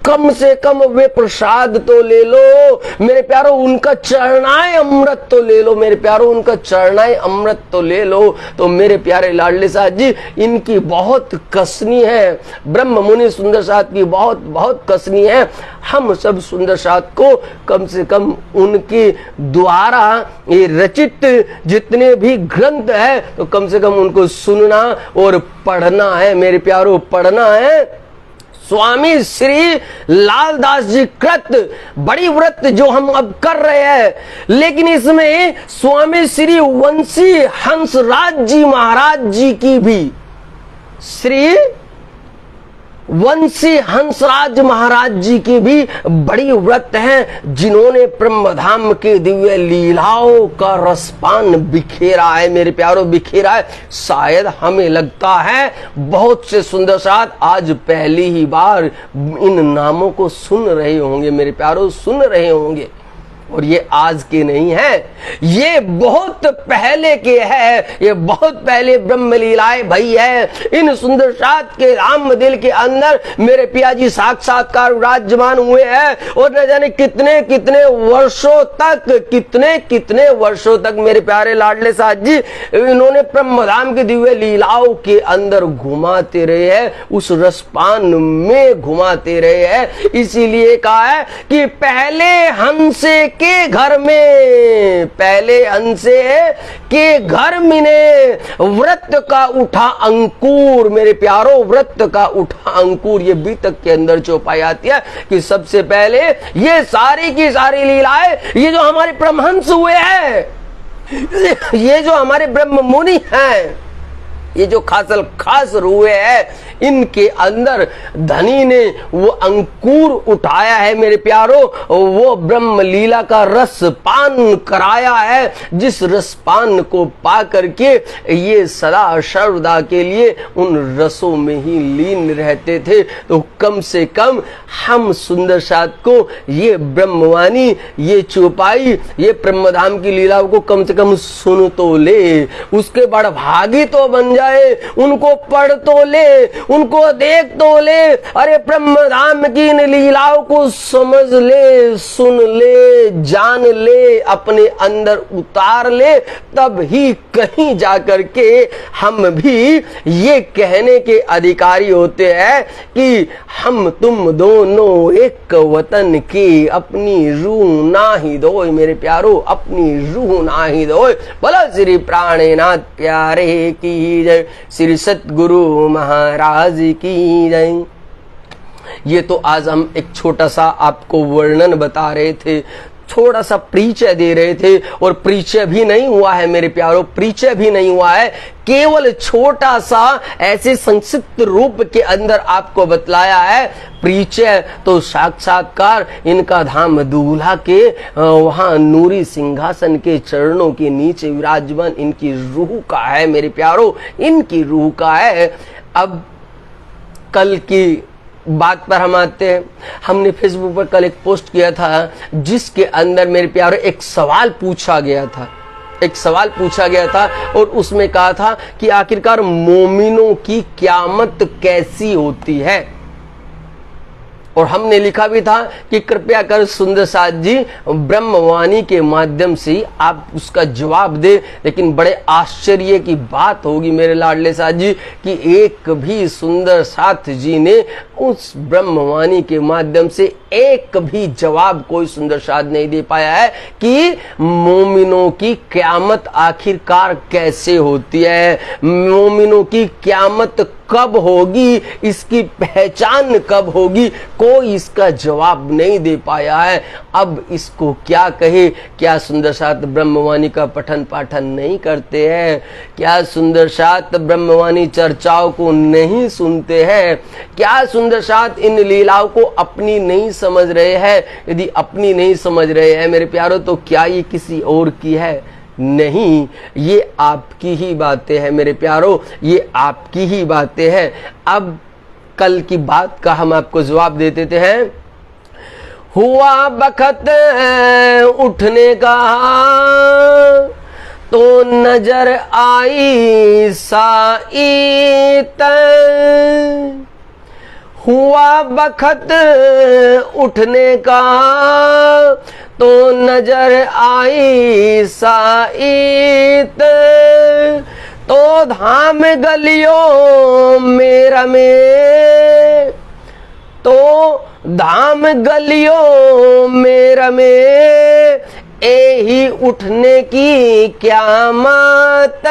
कम से कम वे प्रसाद तो ले लो मेरे प्यारो, उनका चरणाए अमृत तो ले लो मेरे प्यारो, उनका चरणाए अमृत तो ले लो। तो मेरे प्यारे लाडले साहब जी, इनकी बहुत कसनी है, ब्रह्म मुनि सुंदर साथ की बहुत बहुत कसनी है। हम सब सुंदर साथ को कम से कम उनके द्वारा ये रचित जितने भी ग्रंथ है तो कम से कम उनको सुनना और पढ़ना है मेरे प्यारो, पढ़ना है। स्वामी श्री लालदास जी कृत बड़ी व्रत जो हम अब कर रहे हैं, लेकिन इसमें स्वामी श्री वंशी हंसराज जी महाराज जी की भी, श्री वंशी हंसराज महाराज जी की भी बड़ी व्रत है, जिन्होंने ब्रह्मधाम के दिव्य लीलाओं का रसपान बिखेरा है मेरे प्यारों, बिखेरा है। शायद हमें लगता है बहुत से सुंदर साथ आज पहली ही बार इन नामों को सुन रहे होंगे मेरे प्यारों, सुन रहे होंगे। और ये आज के नहीं है, ये बहुत पहले के है, ये बहुत पहले ब्रह्म लीलाएं भई है। इन सुंदर साथ के राम दिल के अंदर मेरे पियाजी साक्षात्कार विराजमान हुए हैं और न जाने कितने कितने वर्षों तक, कितने कितने वर्षों तक मेरे प्यारे लाडले साथ जी इन्होंने ब्रह्मधाम की दिव्य लीलाओं के अंदर घुमाते रहे हैं, उस रसपान में घुमाते रहे हैं। इसीलिए कहा है कि पहले हंसे के घर में, पहले हंसे के घर मिने व्रत का उठा अंकुर मेरे प्यारो, व्रत का उठा अंकुर। ये बीतक के अंदर चौपाई आती है कि सबसे पहले ये सारी की सारी लीलाएं, ये जो हमारे परमहंस हुए हैं, ये जो हमारे ब्रह्म मुनि हैं, ये जो खास रुए हैं, इनके अंदर धनी ने वो अंकुर उठाया है मेरे प्यारो, वो ब्रह्म लीला का रस पान कराया है, जिस रस पान को पा करके ये सदा सर्वदा के लिए उन रसों में ही लीन रहते थे। तो कम से कम हम सुंदर साथ को ये ब्रह्मवाणी, ये चौपाई, ये ब्रह्मधाम की लीलाओं को कम से कम सुन तो ले, उसके बाद भागी तो बन जाए, उनको पढ़ तो ले, उनको देख तो ले, अरे ब्रह्मधाम की इन लीलाओं को समझ ले, सुन ले, जान ले, अपने अंदर उतार ले, तब ही कहीं जाकर के हम भी ये कहने के अधिकारी होते हैं कि हम तुम दोनों एक वतन की, अपनी रूह ना ही दो मेरे प्यारो, अपनी रूह ना ही दो। बोलो श्री प्राणनाथ प्यारे की जय, श्री सतगुरु महाराज की जय। ये तो आज हम एक छोटा सा आपको वर्णन बता रहे थे, थोड़ा सा परिचय दे रहे थे, और परिचय भी नहीं हुआ है मेरे प्यारो, परिचय भी नहीं हुआ है, केवल छोटा सा ऐसे संक्षिप्त रूप के अंदर आपको बतलाया है। परिचय तो साक्षात्कार इनका धाम दूल्हा के वहां नूरी सिंहासन के चरणों के नीचे विराजमान इनकी रूह का है मेरे प्यारो, इनकी रूह का है। अब कल की बात पर हम आते हैं। हमने फेसबुक पर कल एक पोस्ट किया था जिसके अंदर मेरे प्यारे एक सवाल पूछा गया था, एक सवाल पूछा गया था और उसमें कहा था कि आखिरकार मोमिनों की क़यामत कैसी होती है। और हमने लिखा भी था कि कृपया कर सुंदर साथ जी ब्रह्मवाणी के माध्यम से आप उसका जवाब दे। लेकिन बड़े आश्चर्य की बात होगी मेरे लाडले साथ जी कि एक भी सुंदर साथ जी ने उस ब्रह्मवाणी के माध्यम से एक भी जवाब कोई सुंदर साथ नहीं दे पाया है कि मोमिनों की क़यामत आखिरकार कैसे होती है, मोमिनों की क़यामत कब होगी, इसकी पहचान कब होगी, कोई इसका जवाब नहीं दे पाया है। अब इसको क्या कहे, क्या सुंदर साथ ब्रह्मवाणी का पठन पाठन नहीं करते हैं, क्या सुंदर साथ ब्रह्मवाणी चर्चाओं को नहीं सुनते हैं, क्या सुंदर साथ इन लीलाओं को अपनी नहीं समझ रहे हैं, यदि अपनी नहीं समझ रहे हैं मेरे प्यारों, तो क्या ये किसी और की है? नहीं, ये आपकी ही बातें हैं मेरे प्यारों, ये आपकी ही बातें हैं। अब कल की बात का हम आपको जवाब दे देते हैं। हुआ बखत उठने का तो नजर आई साइत, हुआ बखत उठने का तो नजर आई साइत, तो धाम गलियों में रमे, तो धाम गलियों में रमे, एही उठने की क़यामत,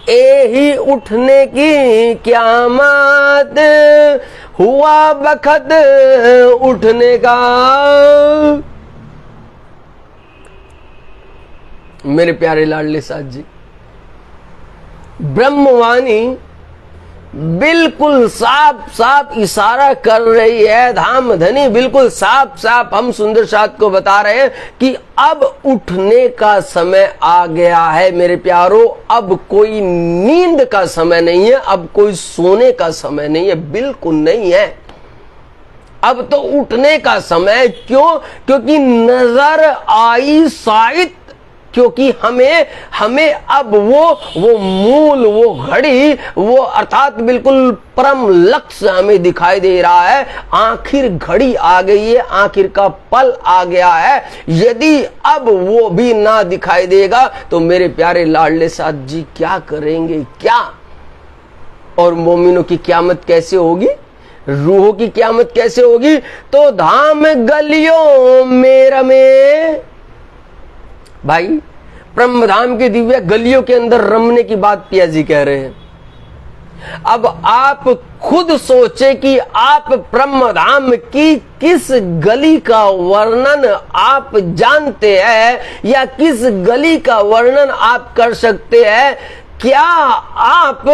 एही उठने की क़यामत, हुआ बखत उठने का। मेरे प्यारे लाडले साथ जी, ब्रह्मवाणी बिल्कुल साफ साफ इशारा कर रही है, धाम धनी बिल्कुल साफ साफ हम सुंदर साथ को बता रहे हैं कि अब उठने का समय आ गया है मेरे प्यारों। अब कोई नींद का समय नहीं है, अब कोई सोने का समय नहीं है, बिल्कुल नहीं है। अब तो उठने का समय। क्यों? क्योंकि नजर आई साइत, क्योंकि हमें अब वो मूल, वो घड़ी, वो अर्थात बिल्कुल परम लक्ष्य हमें दिखाई दे रहा है। आखिर घड़ी आ गई है, आखिर का पल आ गया है। यदि अब वो भी ना दिखाई देगा तो मेरे प्यारे लाडले साथ जी क्या करेंगे? क्या? और मोमिनों की क़यामत कैसे होगी? रूहों की क़यामत कैसे होगी? तो धाम गलियों में रमे। भाई, ब्रह्मधाम की दिव्य गलियों के अंदर रमने की बात पिया जी कह रहे हैं। अब आप खुद सोचे कि आप ब्रह्मधाम की किस गली का वर्णन आप जानते हैं, या किस गली का वर्णन आप कर सकते हैं? क्या आप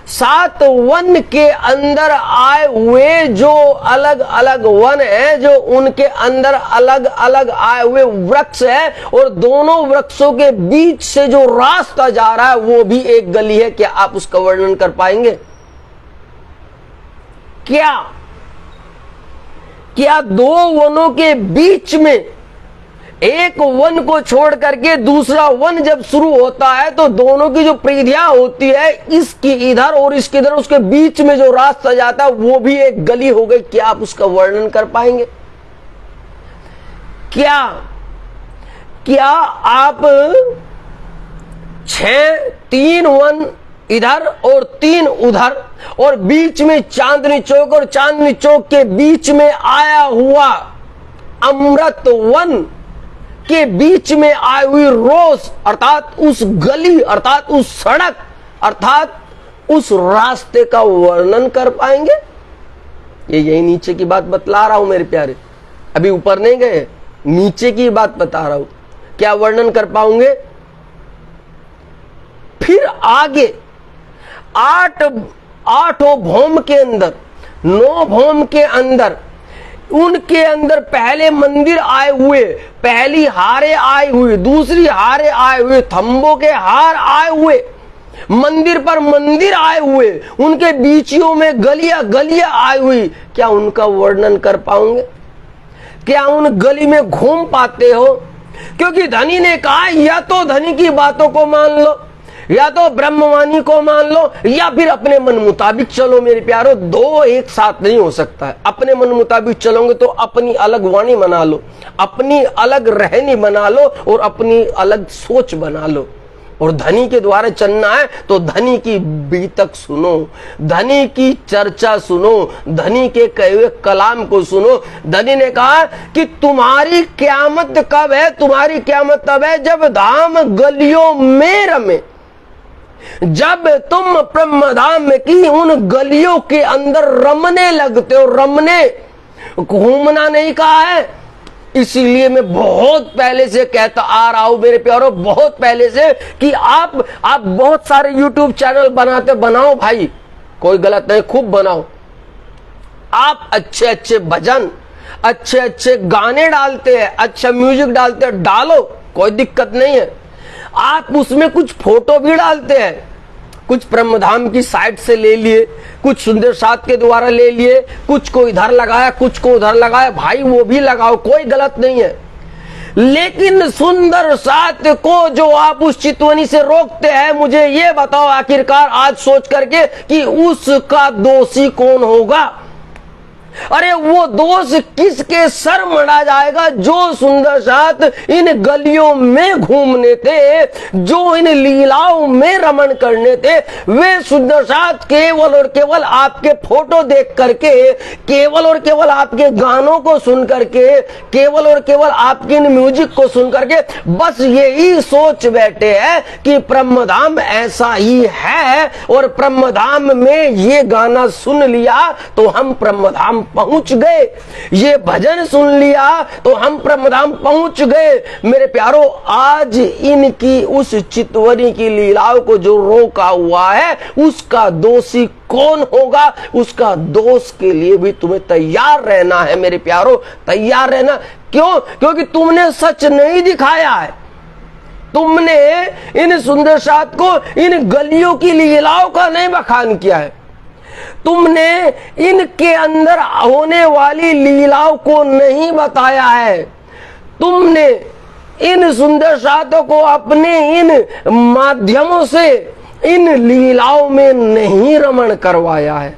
7 वन के अंदर आए हुए जो अलग अलग वन है, जो उनके अंदर अलग अलग आए हुए वृक्ष है, और दोनों वृक्षों के बीच से जो रास्ता जा रहा है वो भी एक गली है, क्या आप उसका वर्णन कर पाएंगे? क्या 2 वनों के बीच में एक वन को छोड़ करके दूसरा वन जब शुरू होता है तो दोनों की जो परिधियां होती है, इसकी इधर और इसके इधर, उसके बीच में जो रास्ता जाता है वो भी एक गली हो गई। क्या आप उसका वर्णन कर पाएंगे? क्या आप 3 वन इधर और 3 उधर, और बीच में चांदनी चौक, और चांदनी चौक के बीच में आया हुआ अमृत वन के बीच में आई हुई रोज, अर्थात उस गली, अर्थात उस सड़क, अर्थात उस रास्ते का वर्णन कर पाएंगे? ये यही नीचे की बात बतला रहा हूं मेरे प्यारे, अभी ऊपर नहीं गए, नीचे की बात बता रहा हूं। क्या वर्णन कर पाओगे? फिर आगे 8 भौम के अंदर, 9 भौम के अंदर, उनके अंदर पहले मंदिर आए हुए, पहली हारे आए हुए, दूसरी हारे आए हुए, थंबों के हार आए हुए, मंदिर पर मंदिर आए हुए, उनके बीचियों में गलियां गलियां आई हुई। क्या उनका वर्णन कर पाओगे? क्या उन गली में घूम पाते हो? क्योंकि धनी ने कहा या तो धनी की बातों को मान लो, या तो ब्रह्मवाणी को मान लो, या फिर अपने मन मुताबिक चलो। मेरे प्यारो, 2 एक साथ नहीं हो सकता है। अपने मन मुताबिक चलोगे तो अपनी अलग वाणी बना लो, अपनी अलग रहनी बना लो, और अपनी अलग सोच बना लो। और धनी के द्वारा चलना है तो धनी की बीतक सुनो, धनी की चर्चा सुनो, धनी के कहे हुए कलाम को सुनो। धनी ने कहा कि तुम्हारी क़यामत कब है? तुम्हारी क़यामत तब है जब धाम गलियों में रमे, जब तुम ब्रह्मधाम की उन गलियों के अंदर रमने लगते हो। रमने, घूमना नहीं कहा है। इसीलिए मैं बहुत पहले से कहता आ रहा हूं मेरे प्यारो, बहुत पहले से, कि आप बहुत सारे YouTube चैनल बनाते, बनाओ भाई, कोई गलत नहीं, खूब बनाओ। आप अच्छे अच्छे भजन, अच्छे अच्छे गाने डालते हैं, अच्छा म्यूजिक डालते हैं, डालो, कोई दिक्कत नहीं है। आप उसमें कुछ फोटो भी डालते हैं, कुछ ब्रह्मधाम की साइट से ले लिए, कुछ सुंदर साथ के द्वारा ले लिए, कुछ को इधर लगाया, कुछ को उधर लगाया, भाई वो भी लगाओ, कोई गलत नहीं है। लेकिन सुंदर साथ को जो आप उस चितवनी से रोकते हैं, मुझे ये बताओ आखिरकार आज सोच करके कि उसका दोषी कौन होगा? अरे वो दोष किसके सर मढ़ा जाएगा? जो सुंदर साथ इन गलियों में घूमने थे, जो इन लीलाओं में रमण करने थे, वे सुंदर साथ केवल और केवल आपके फोटो देख करके, केवल और केवल आपके गानों को सुन करके, केवल और केवल आपके इन म्यूजिक को सुन करके बस यही सोच बैठे हैं कि ब्रह्मधाम ऐसा ही है, और ब्रह्मधाम में ये गाना सुन लिया तो हम ब्रह्मधाम पहुंच गए, ये भजन सुन लिया तो हम ब्रह्मधाम पहुंच गए। मेरे प्यारो, आज इनकी उस चितवनी की लीलाओं को जो रोका हुआ है, उसका दोषी कौन होगा? उसका दोष के लिए भी तुम्हें तैयार रहना है मेरे प्यारो, तैयार रहना। क्यों? क्योंकि तुमने सच नहीं दिखाया है। तुमने इन सुंदर साथ को, इन गलियों की लीलाओं का नहीं बखान किया है। तुमने इनके अंदर होने वाली लीलाओं को नहीं बताया है। तुमने इन सुंदर साथों को अपने इन माध्यमों से इन लीलाओं में नहीं रमण करवाया है।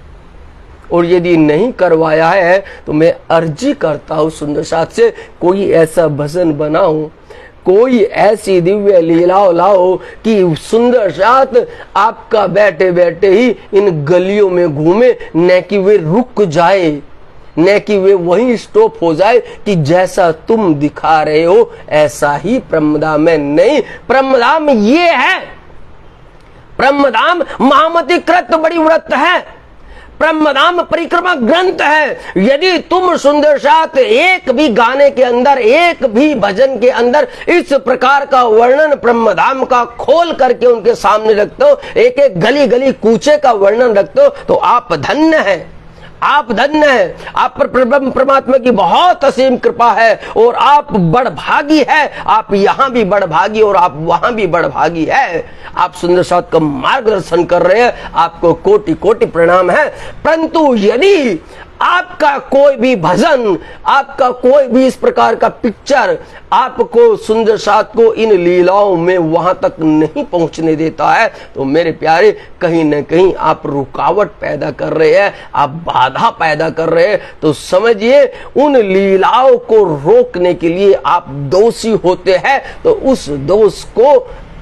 और यदि नहीं करवाया है तो मैं अर्जी करता हूं सुंदर साथ से, कोई ऐसा भजन बनाओ, कोई ऐसी दिव्य लीलाओं लाओ कि सुंदर साथ आपका बैठे बैठे ही इन गलियों में घूमे, न कि वे रुक जाए, न कि वे वहीं स्टॉप हो जाए कि जैसा तुम दिखा रहे हो ऐसा ही ब्रह्मधाम में नहीं। ब्रह्मधाम ये है, ब्रह्मधाम महामतिकृत बड़ी व्रत है, ब्रह्मधाम परिक्रमा ग्रंथ है। यदि तुम सुंदर साथ एक भी गाने के अंदर, एक भी भजन के अंदर इस प्रकार का वर्णन ब्रह्मधाम का खोल करके उनके सामने रखते हो, एक एक गली गली कूचे का वर्णन रखते हो, तो आप धन्य हैं, आप धन्य हैं। आप पर परमात्मा की बहुत असीम कृपा है और आप बड़भागी है। आप यहाँ भी बड़भागी और आप वहां भी बड़भागी है। आप सुंदर साथ का मार्गदर्शन कर रहे हैं, आपको कोटि कोटि प्रणाम है। परंतु यदि आपका कोई भी भजन, आपका कोई भी इस प्रकार का पिक्चर आपको सुंदर साथ को इन लीलाओं में वहां तक नहीं पहुंचने देता है, तो मेरे प्यारे कहीं न कहीं आप रुकावट पैदा कर रहे हैं, आप बाधा पैदा कर रहे हैं। तो समझिए उन लीलाओं को रोकने के लिए आप दोषी होते हैं, तो उस दोष को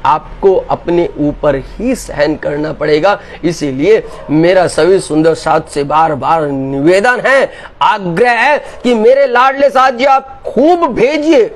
आपको अपने ऊपर ही सहन करना पड़ेगा। इसीलिए मेरा सभी सुंदर साथ से बार बार निवेदन है, आग्रह है कि मेरे लाडले साथ जी आप खूब भेजिए,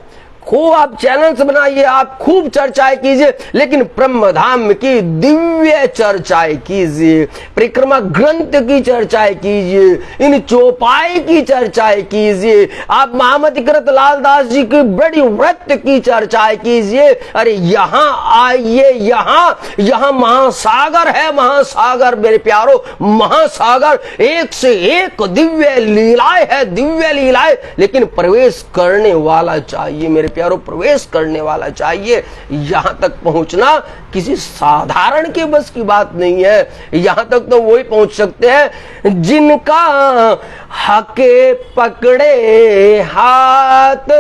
खूब आप चैनल्स बनाइए, आप खूब चर्चाएं कीजिए, लेकिन ब्रह्मधाम की दिव्य चर्चाएं कीजिए, परिक्रमा ग्रंथ की चर्चाएं कीजिए, इन चौपाई की चर्चाएं कीजिए, आप महामतिकृत लालदास जी की बड़ी व्रत की चर्चाएं कीजिए। अरे यहाँ आइए, यहाँ महासागर है, महासागर मेरे प्यारो, महासागर, एक से एक दिव्य लीलाएं है, दिव्य लीलाएं, लेकिन प्रवेश करने वाला चाहिए मेरे प्यारो, प्रवेश करने वाला चाहिए। यहां तक पहुंचना किसी साधारण के बस की बात नहीं है। यहां तक तो वही पहुंच सकते हैं जिनका हके पकड़े हाथ,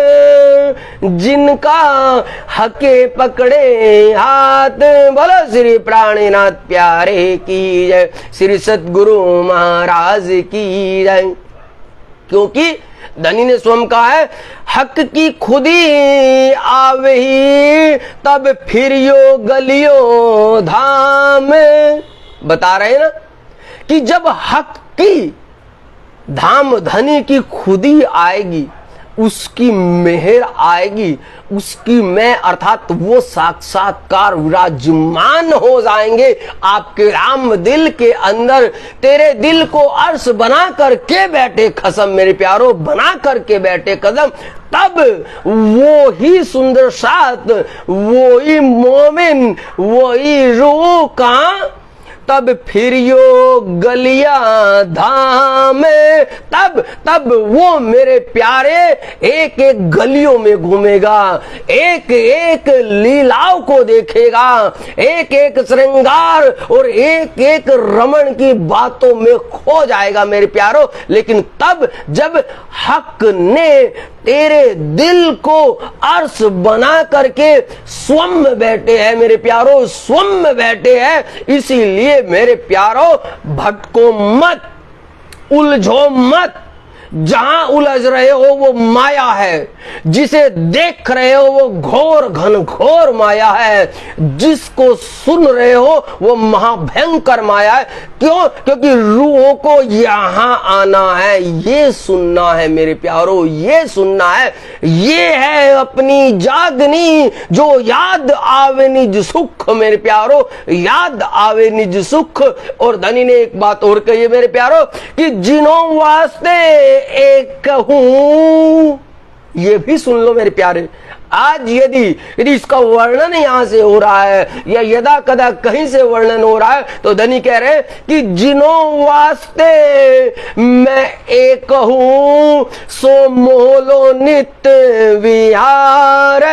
जिनका हके पकड़े हाथ। बोलो श्री प्राणनाथ प्यारे की जय, श्री सतगुरु महाराज की जय। क्योंकि धनी ने स्वयं कहा है, हक की खुदी आवही तब फिर यो गलियो धाम। बता रहे ना कि जब हक की धाम धनी की खुदी आएगी, उसकी मेहर आएगी, उसकी मैं अर्थात वो साक्षात्कार विराजमान हो जाएंगे आपके राम दिल के अंदर। तेरे दिल को अर्श बना करके बैठे खसम मेरे प्यारो, बना करके बैठे कदम, तब वो ही सुंदर साथ, वो ही मोमिन, वो ही रूह का तब फिर यो गलिया धाम, तब वो मेरे प्यारे एक एक गलियों में घूमेगा, एक एक लीलाओं को देखेगा, एक एक श्रृंगार और एक एक रमण की बातों में खो जाएगा मेरे प्यारो। लेकिन तब जब हक ने तेरे दिल को अर्श बना करके स्वम में बैठे हैं मेरे प्यारो, स्वम में बैठे हैं। इसीलिए मेरे प्यारो भटको मत, उलझो मत। जहां उलझ रहे हो वो माया है, जिसे देख रहे हो वो घोर घनघोर माया है, जिसको सुन रहे हो वो महाभयंकर माया है। क्यों? क्योंकि रूहों को यहां आना है, ये सुनना है मेरे प्यारो, ये सुनना है। ये है अपनी जागनी जो याद आवे निज सुख मेरे प्यारो, याद आवे निज सुख। और धनी ने एक बात और कही है मेरे प्यारो कि जिन्हों वास्ते एक हूं, ये भी सुन लो मेरे प्यारे। आज यदि इसका वर्णन यहां से हो रहा है या यदा कदा कहीं से वर्णन हो रहा है तो धनी कह रहे हैं कि जिन्हों वास्ते मैं एक हूं, सो मोलो नित्य विहार,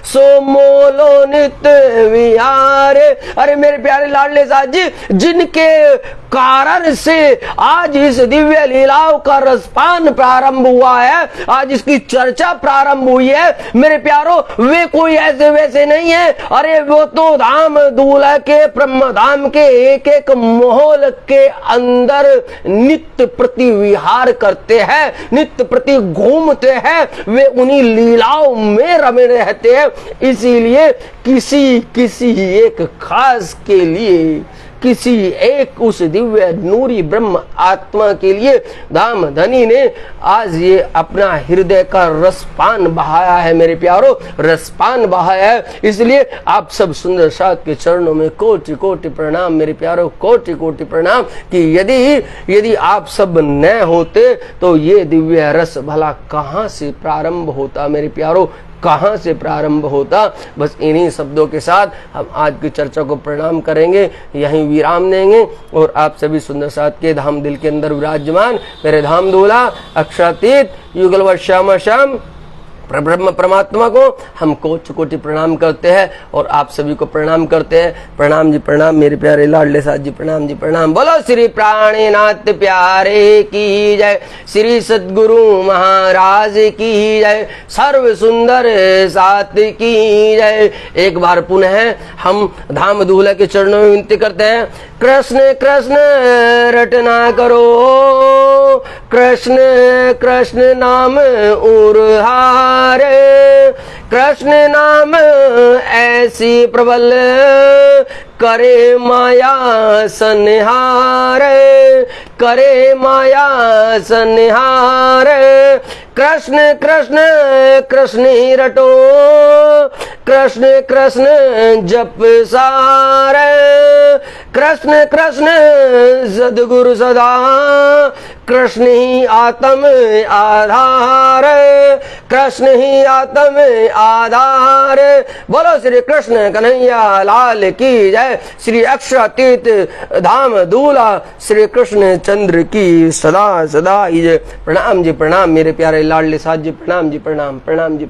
सो मोलो नित्य विहार। अरे मेरे प्यारे लाडले साथ जी, जिनके कारण से आज इस दिव्य लीलाओं का रसपान प्रारंभ हुआ है, आज इसकी चर्चा प्रारंभ हुई है मेरे प्यारो, वे कोई ऐसे वैसे नहीं है। अरे वो तो धाम दूल्हा के ब्रह्म धाम के एक एक महल के अंदर नित्य प्रति विहार करते हैं, नित्य प्रति घूमते हैं, वे उन्हीं लीलाओं में रमे रहते हैं। इसीलिए किसी एक खास के लिए, किसी एक उस दिव्य नूरी ब्रह्म आत्मा के लिए धाम धनी ने आज ये अपना हृदय का रसपान बहाया है मेरे प्यारो, रसपान बहाया है। इसलिए आप सब सुंदर साथ के चरणों में कोटि कोटि प्रणाम मेरे प्यारो, कोटि कोटि प्रणाम। कि यदि आप सब न होते तो ये दिव्य रस भला कहां से प्रारंभ होता मेरे प्यारो, कहां से प्रारंभ होता। बस इन्हीं शब्दों के साथ हम आज की चर्चा को प्रणाम करेंगे, यहीं विराम देंगे। और आप सभी सुंदर साथ के धाम दिल के अंदर विराजमान मेरे धाम दूल्हा अक्षरातीत युगल श्याम श्याम ब्रह्म परमात्मा को हम कोटि कोटि प्रणाम करते हैं और आप सभी को प्रणाम करते हैं। प्रणाम जी प्रणाम मेरे प्यारे लाडले साथ जी, प्रणाम जी प्रणाम। बोलो श्री प्राणीनाथ प्यारे की जय, श्री सद्गुरु महाराज की जय, सर्व सुंदर साथ की जय। एक बार पुनः हम धाम दूल्हा के चरणों में विनती करते हैं, कृष्ण कृष्ण रटना करो, कृष्ण कृष्ण नाम उरहारे, कृष्ण नाम ऐसी प्रबल करे माया संहार, करे माया संहार। कृष्ण कृष्ण कृष्ण ही रटो, कृष्ण कृष्ण जप सार, कृष्ण कृष्ण सद्गुरु सदा, कृष्ण ही आत्म आधार, कृष्ण ही आत्म आधार। बोलो श्री कृष्ण कन्हैया लाल की जय, श्री अक्षरातीत धाम दूल्हा श्री कृष्ण चंद्र की सदा सदा जय। प्रणाम जी प्रणाम मेरे प्यारे लाडले साथ जी, प्रणाम जी प्रणाम, प्रणाम जी।